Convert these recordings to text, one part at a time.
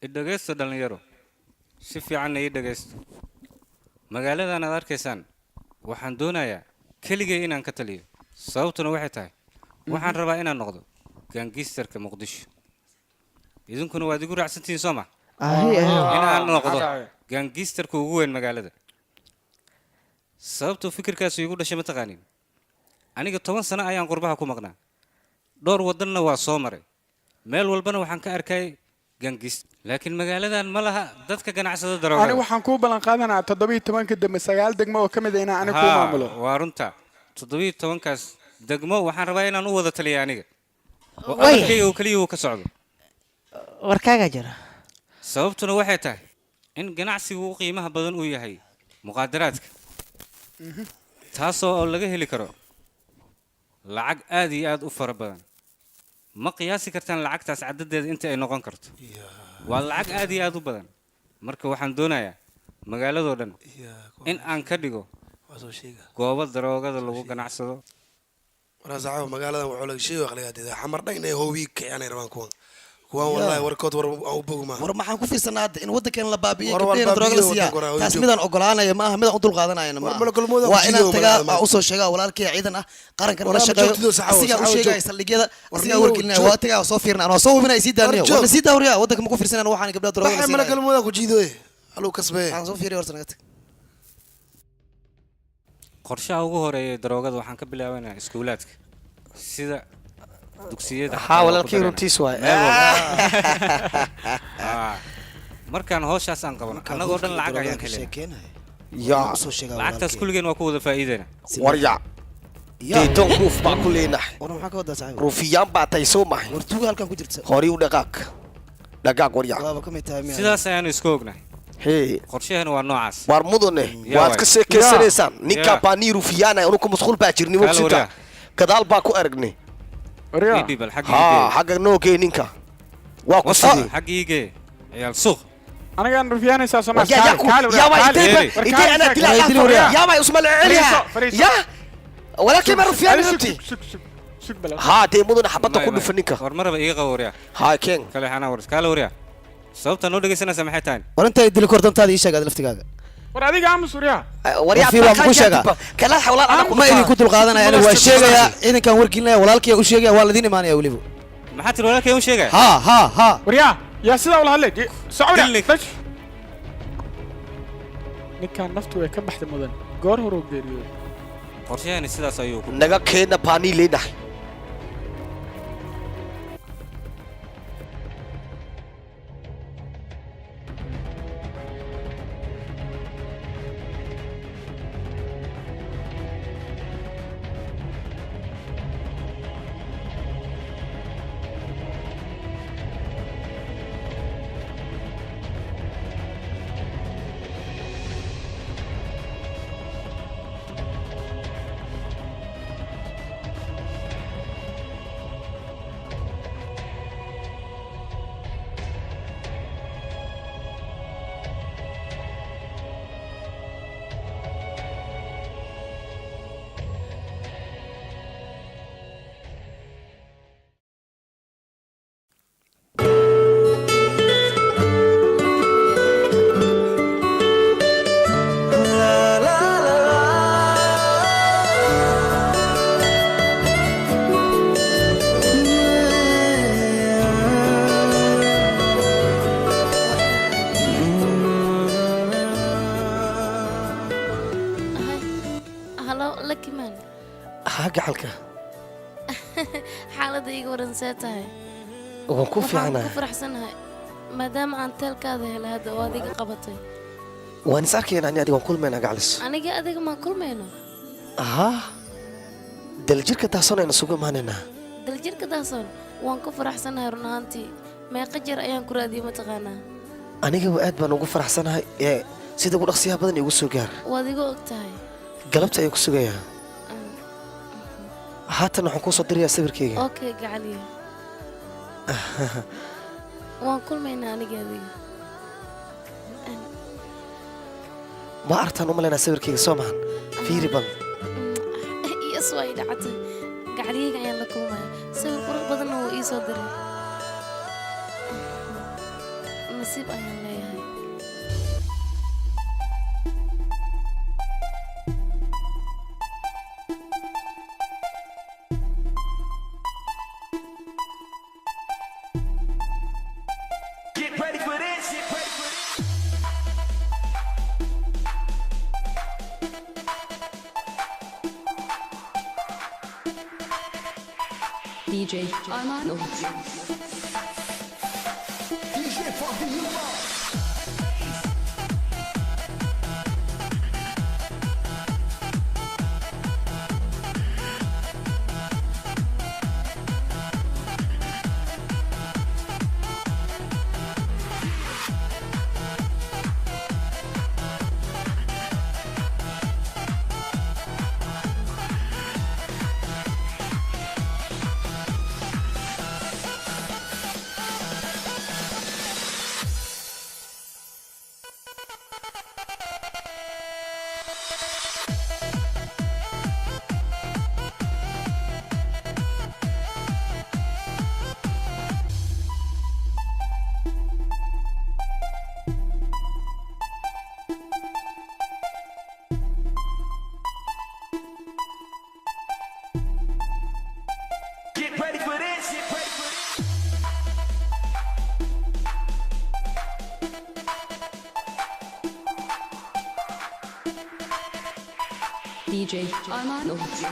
idhageysta dhalinyaro si fiican ay dhageysto magaaladan aad arkaysaan waxaan doonayaa keligay inaan ka taliyo sababtuna waxay tahay waxaan rabaa inaan noqdo gaangisterka muqdisho idinkuna waad igu raacsantihiin soo ma inaan noqdo gaangisterka ugu weyn magaalada sababtu fikirkaas igu dhashay ma taqaanin aniga 10 sano ayaan qurbaha ku maqnaa dhowr wadanna waa soo maray meel walbana waxaan ka arkay gangis laakiin magaaladan ma laha dadka ganacsada daroogada aniga waxaan ku balan qaadanaa 17 ka dambe 9 degmo oo kamid ah inaan aniga ku maamulo waa runta 17 kaas degmo waxaan rabaa inaan u wada taliyo aniga oo amarkayga oo kaliya uu ka socdo warkaaga jira sababtuna waxay tahay in ganacsigu uu qiimaha badan uu yahay muqaadaraadka taasoo laga heli karo lacag aad iyo aad u fara badan ma qiyaasi kartaan lacagtaas cadadeeda inta ay noqon karto waa lacag aad iyo aad u badan marka waxaan doonayaa magaaladoo dhan in aan ka dhigo goobo daroogada lagu ganacsado waraasaxo magaaladan wuxuu laga sheegay aqligadeeda xamar dhagna hoobi ka aanay rabaan kuwan wallahi warkood war aan u bogma war maxaan ku fiirsanaa in wadankan la baabiyay gabdhaha daroogada siya taas midaan ogolaanaya ma aha midaan u dul qaadanayna ma waa inaan tagaa u soo sheegaa walaalkay ciidan ah qarankan wala shaqeeyo asiga u sheegay saldhigyada asiga wargelinaya waa tagaa soo fiirnaa anoo soo hubinay si daaniyo waa si daawriya wadanka ma ku fiirsanaa waxaan gabdhaha daroogada siya waxay galmooda ku jiidoy haluu kasbay aan soo fiiriyo horta naga qorshaha ugu horeeya daroogada waxaan ka bilaabanaa iskuulaadka sida dugsiyada walaalkii runtiis waay markaan hawshaas aan qabano annagoo dhan lacag ayaan helnaa yaa lacagtaas kulligeen waa ku wada faa'iideyna warya deeton ruuf baa ku leenahay war maxaa ka wadaa saaxiib ruufiyaan baa tay soo mahay war tuuga halkan ku jirta hori u dhaqaaq warya waaba ka mid tahay sidaas ayaan isku ognahay hee qorshaheena waa noocaas war mudane waad ka sheekeysanaysaan ninka baa nii ruufiyaan ay unuku masquul baa jirni wogsinta gadaal baa ku aragnay حق نوكي نينكا واقصدي حقيقي يا السوق انا قاعد رفياني اساسا ما يا واي انا دلع يا واي اسمع العليا يا ولكن ما رفياني انت ها تي مدن حبطه كله في النينكا مره بقى غوريا ها كين كله انا ورس كاله وريا sababta noo dhageysana samaxaytaan warantaa idil kordantaada ii sheegad laftigaaga war adiga ama suuriya wariya ku sheega kala xawlaan ana kuma idin ku dul qaadanaya ana waa sheegaya idinkan warkiinaya walaalkay u sheegaya waa ladin imaanaya waliba maxaa tir walaalkay u sheegay ha wariya yaa sida wala hadlay sacuudi bash ninkan naftu way ka baxday mudan goor hore u geeriyo qorshaheena sidaas ayuu ku naga keena paani leedahay حالك حالة إيجو ورنساتها وكون في عنا كفر حسنها ما دام عن تلك هذا هذا واديك قبطي وأنا سأركي يعني أدي وكل ما نجالس أنا جا أديك ما كل منه دلجير كتاسون أنا سوق ماننا دلجير كتاسون وان كفر حسنها رنانتي ما يقدر أيام كرادي متغنى أنا جو أد بنو كفر حسنها سيدا قول أخسيها بدن يقول سوقار واديك وقتها قلبت أيوك سوقيا حتى نحكون صدري يا سبر كيجا أوكي قعلي وان كل ما أنا قاعدين ما أرتان أملنا سبر كيجا سومان في ربان يسوي دعته قعلي قاعد لكم ما سبر قرب بدنا وإيه صدري nasiib ayaan leeyahay. DJ Arman Oğuz. DJ Arman Oğuz.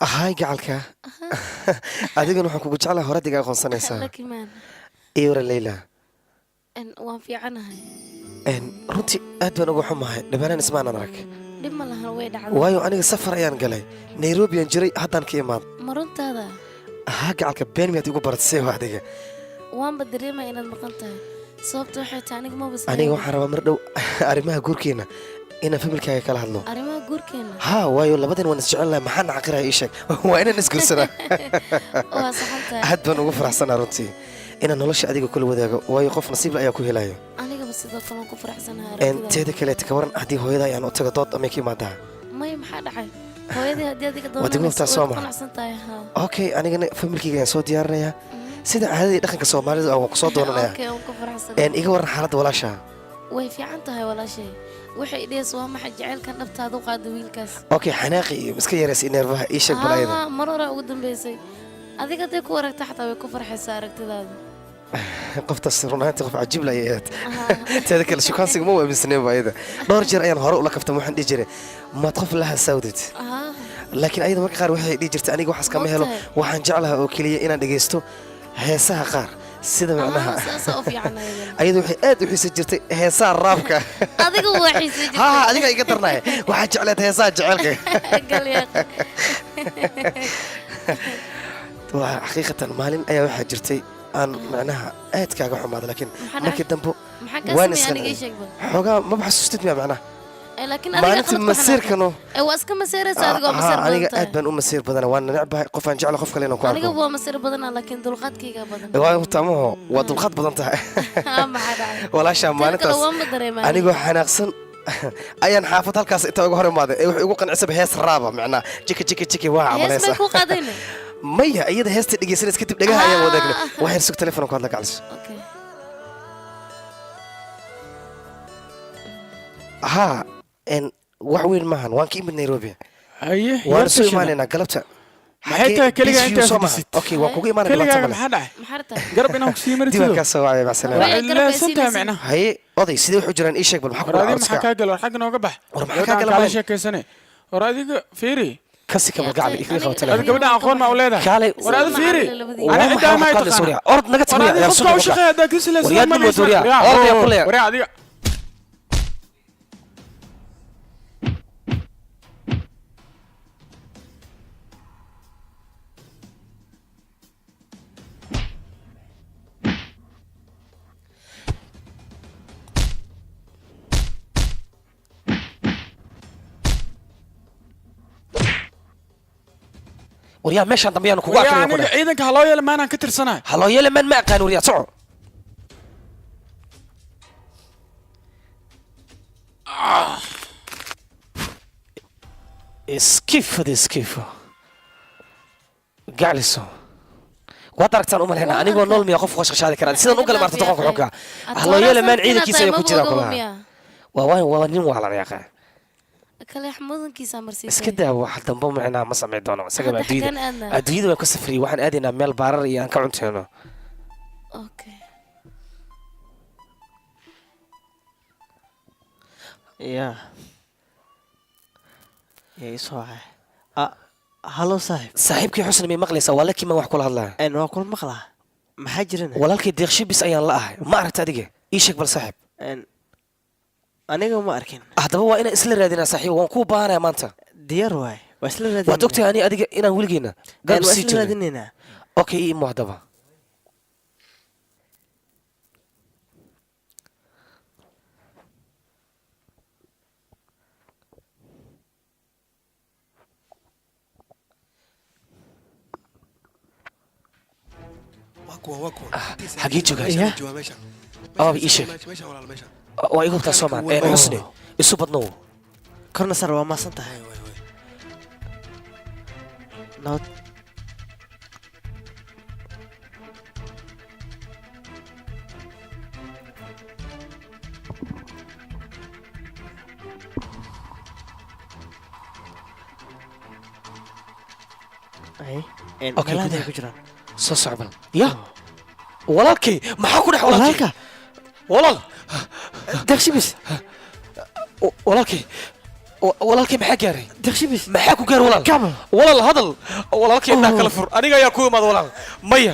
هاي جعلك أديك نحن كوجع على هردي جا خنصنيسا لك مان إيورا ليلى إن وان في عنها إن رنتي أدوان أقول حماها نبغى نسمعنا نراك لما لها وين عاد وايو أنا سفر أيان قلي نيروبي ينجري حتى كيمان مرنت هذا ها جعلك بين مية تقول برد سيء واحدة وان بدري ما إن المقنطة صوبت واحد تاني ما بس أنا وحرام مردو أرمها جوركينا إنا في ملكها كلا هذلو أريما جوركينا ها وايو لبدن ونسجع لها محن عقرها إيشك وأنا نسكر سنة وصحتها هاد بن وفرح سنة رنتي إنا نولش أديك كل وذاك وايو قف نصيب لا ياكل هلايو أنا بس إذا كانوا كفر حسنها إن تهدك اللي تكورن أدي هو إذا يعني أتقطعت أميكي ما ده ما يمحل حي هو هذه كده ودي قلت أسمع ها أوكي أنا جن في ملكي جن صوت يارنا سيدا هذه دخل كسومالي أو قصود دونا أوكي أو كفر حسن إن إيجا ورن حالة ولا شيء way fiican tahay walaashay waxay idhees waa maxay jacaylkan dhabtaada u qaada wiilkaas okay xanaaqi iska yareys neerfaha ii sheeg balayda mar hore ugu dambeysay adiga day ku aragta xataa way ku farxaysaa aragtidaada qoftaas runaantii qof cajiib la yahay teeda kale shukaansiga ma waaminsaneen baayda dhowr jeer ayaan hore ula kaftay waxaan dhihi jiray maad qof laha saawdid laakiin ayada marka qaar waxay dhihi jirtay aniga waxaas kama helo waxaan jeclahay oo kaliya inaan dhageysto heesaha qaar sida macnaha ayadu waxay aad u xiiso jirtay heesaha raabka adiga waa xiiso jirtay ha adiga iga darnay waxa jeclayd heesaha jaceelka waa xaqiiqatan maalin ayaa waxa jirtay aan macnaha aad kaaga xumaad laakiin markii dambe waan xogaa ma xasuustid miya macnaha laakiin maalinta masiirkano waa iska masiiraysa adiga oo masiir badan aniga aad baan u masiir badan waan necbahay qof aan jecel qof kale inaan ku arko aniga waa masiir badan laakiin dulqaadkayga badan waa tamaho waa dulqaad badan tahay walaasha maalintaas anigoo xanaaqsan ayaan xaafad halkaas inta uga hor imaaday ee wuxuu igu qancisay hees raaba macnaa jika jika jika waa amalaysa hees ma ku qaadayna maya iyada heesta dhageysanaysa kadib dhagaha ayaan wadaagnay waa heer sug telefoon ku hadla gaclis ها ان wax weyn maahan waan ka imid Nairobi haye waan soo imaanayna galabta maxay tahay kaliya inta fadhisid okay waan kugu imaanayna kaliya maxaa dhacay محرتها garab inaan ku sii martido diiwaanka soo wacay macsalaa la santaa macna haye oday sidee wuxuu jiraan ii sheeg bal maxaa ku waraadi dhacay maxaa ka galo xaq nooga bax war maxaa ka galo kala sheekaysane waraadiga fiiri kasi kama gacbi ikri qabtay adiga gabadha aqoon ma u leedahay kaalay waraadi fiiri ana inta ma taqaan orod naga tabiya ya soo shaqeeya dadkiisa la wariyaad ma dooriya orod ya kulay waraadiga wariyaa meeshaan dambe ayaan kugu arkay aniga ciidanka haloo yeelo maanaan ka tirsanahay haloo yeelo man ma aqaan wariyaa soco iskifo gacliso waad aragtaan u malaynaa anigoo nool miya qof qashqashaadi karaa sidaan u kala maarta doqonka xogka haloo yeelo man ciidankiisa ayaa ku jira kulaha waa nin waalan yaqaan kale xamudankiisa marsiisay iska daa wax dambe macnaa ma sameey doono isaga adduunyada waan ka safriyay waxaan aadaynaa meel baarar iyo aan ka cunteeno okay يا يسوع هلو صاحب saaxiibkii xusni may maqlaysaa waa lakii ma wax kula hadlaa أنا أقول مقلة ما حجرنا walaalkii deeqshi bis ayaan la ahay ma aragta adiga ii sheeg bal saaxiib أنا ما أركن haddaba waa inaan isla raadinaa saaxiib waan kuu baahanayaa maanta ديار واي واسلا waad ogtahay ani adiga inaan weligeena garab sii واسلا jirno ديننا okay ii imo haddaba xagee joogaa abaaba ii sheeg waa igu hubtaa soomaan xusni isu badnow كرنا سر وما صنتها نوت أي أوكي، ملها كده. ذي كجران soo socbal ya walaalkay maxaa ku dhex walaalkay walaal دخشي بس walaalkay walaalkay maxaa gaaray دخشي بس maxaa ku gaaray walaal كمل walaal hadal walaalkay inaa kala fur aniga ayaa ku imaada walaal maya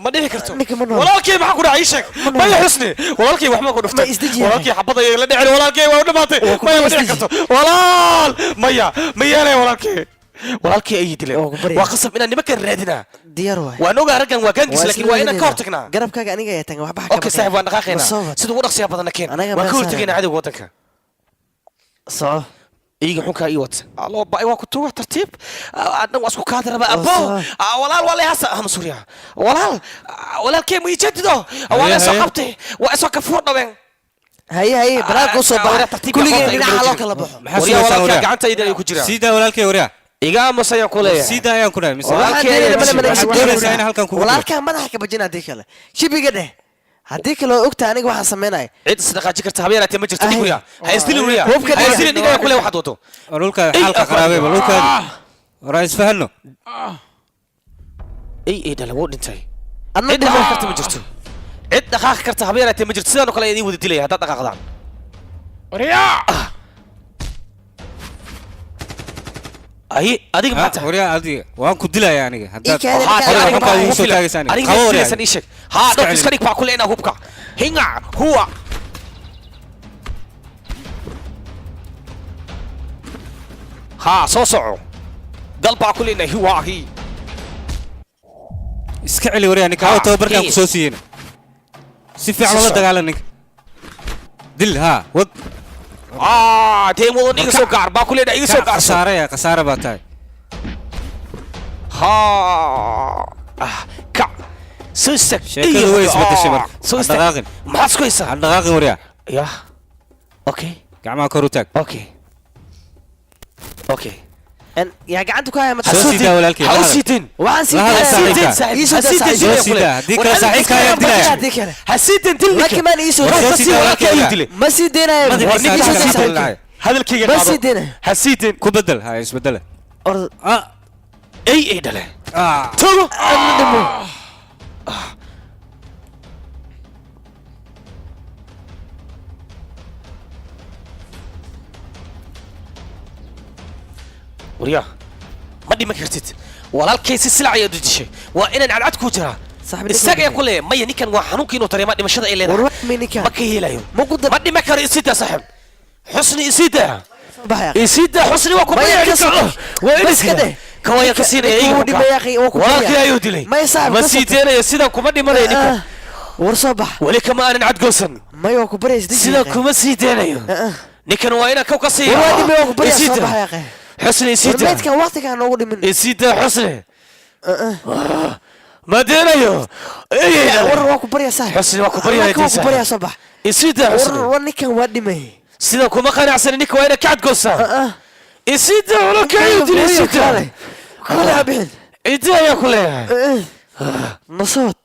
ma dhici karto ninka ma nool. walaalkay maxaa ku dhacay ii sheeg maya xusni walaalkay wax ma ku dhuftay Ma isdejiyaa. walaalkay xabad ayay la dhicin walaalkay waa u dhamaatay maya ma dhici karto walaal maya ma yeelay walaalkay walaalkay ayay dileen Oo, ku barya. waa qasab inaan nimankan raadinaa ديار واي waan ogaa raggan waa gaangiis laakiin waa inaan ka hortagnaa قرب كاga aniga ay tagan waxba اوكي صاحب waan dhaqaaqaynaa sida ugu dhaqsiya badan keen Anaga waan ka baa hortagaynaa cadawga wadanka soo iiga xunkaa ii wata aloo baa waa ku tuuga tartiib adna waa isku kaadi rabaa abo Soo. walaal waa leeyaasa ahma suuriya walaal walaalkee ma ii jeedido waa la soo qabtay waa isoo kafuur dhaween هي بلاك وصو wariyaa بقى tartiib كل yaa جيل qabta على inuu كلا jiro. بحو maxaa wariyaa sugaysaa walaalkee wariyaa gacantayda ay ku jiraan siidaa walaalkay wariyaa iga aamusayaan ku leeyahay siidaa ayaan ku dhahay mise walaalkee waxaan doonaynaa in halkan kugu jiro walaalkaa madaxa ka bajina haddii kale shibiga dheh haddii kale oo ogta aniga waxaan samaynaya cid isdhaqaaji karta habeenaatee ma jirto Ay. wariyaa ha isdili wariyaa Hubka ha dhiga. isdili dhigaa ku leeyahay waxaad wato dhulka xaalka qaraabeyba dhulkaadi waraa isfahanno ay dhala wuu dhintay adna cid dhaqaaqi karta ma jirto cid dhaqaaqi karta habeenaatee ma jirto sidaan oo kale idin wada dilaya haddaad dhaqaaqdaan wariyaa ay adiga maanta wariyaa adiga waan ku dilayaa aniga haddaad Ii keenay, waxaad aniga halkaa igu soo taagaysaa aniga aniga qabo ma wariyaa filaysan ii sheeg haa Iska dhowr celin. iska dhig baa ku leenaa hubka hinga huwa haa soo soco gal baa ku leenaa huwa hi iska celi wariyaa ninka hawa tababarkaan ku soo siiyeyna si fiican ula dagaalan ninka dil haa wad dee mudan iga soo gaar baa ku leenaa iga soo gaarso khasaare khasaare baa tahay haa ka soo istag sheekadu way isbedeshay marka soo ha istag dhaqaaqin maxaad isku haysaa ha dhaqaaqin wariyaa yah okay gacmaha kor u taag okay okay يا قعدت كاي ما soo siidaa walaalkay حسيتين وعن soo siidaa haddii kale saaxiibka ayaa dilaya حسيتين ما تلك كمان يسوي soo siidaa walaalkay ما سيدنا هذا الكيك ما سيدنا حسيتين ku bedel ha isbedela اي دله ah توغو وريا ما دي ما كرتت ولا الكيس السلع يا دجشي وإن العدد كوجرا صاحب الساق يقول لي ما ينكن وحنوك إنه ترى ما دي مشهد إلى وروح منك ما كيه لا يوم مو قدر ما دي ما كر يسيد صاحب حسني يسيد بحياة يسيد حسني وكم ما يكسر بس كده كوايا كسير ودي ما يا أخي ولا كي يودي لي ما يصعب ما سيدنا يسيد كم دي مرة ينكن ورصبح ولك ما أنا عد قوسن ما يوكو بريس دي سيدا كم سيدنا يوم نكن وين كوكسي ورادي ما يوكو بريس صباح يا أخي حسني يسيد ورميت كان وقتك أنا أقول من يسيد حسني ما دينا يو وروكو بريس صاحب حسني وكو بريا وروكو بريس صباح يسيد حسني ورنيك ودي مي سيدا كم قال أحسن إنك وين كعد قوسا يسيد ولا كيودي يسيد كلها بين إيديا يا كلها نصوت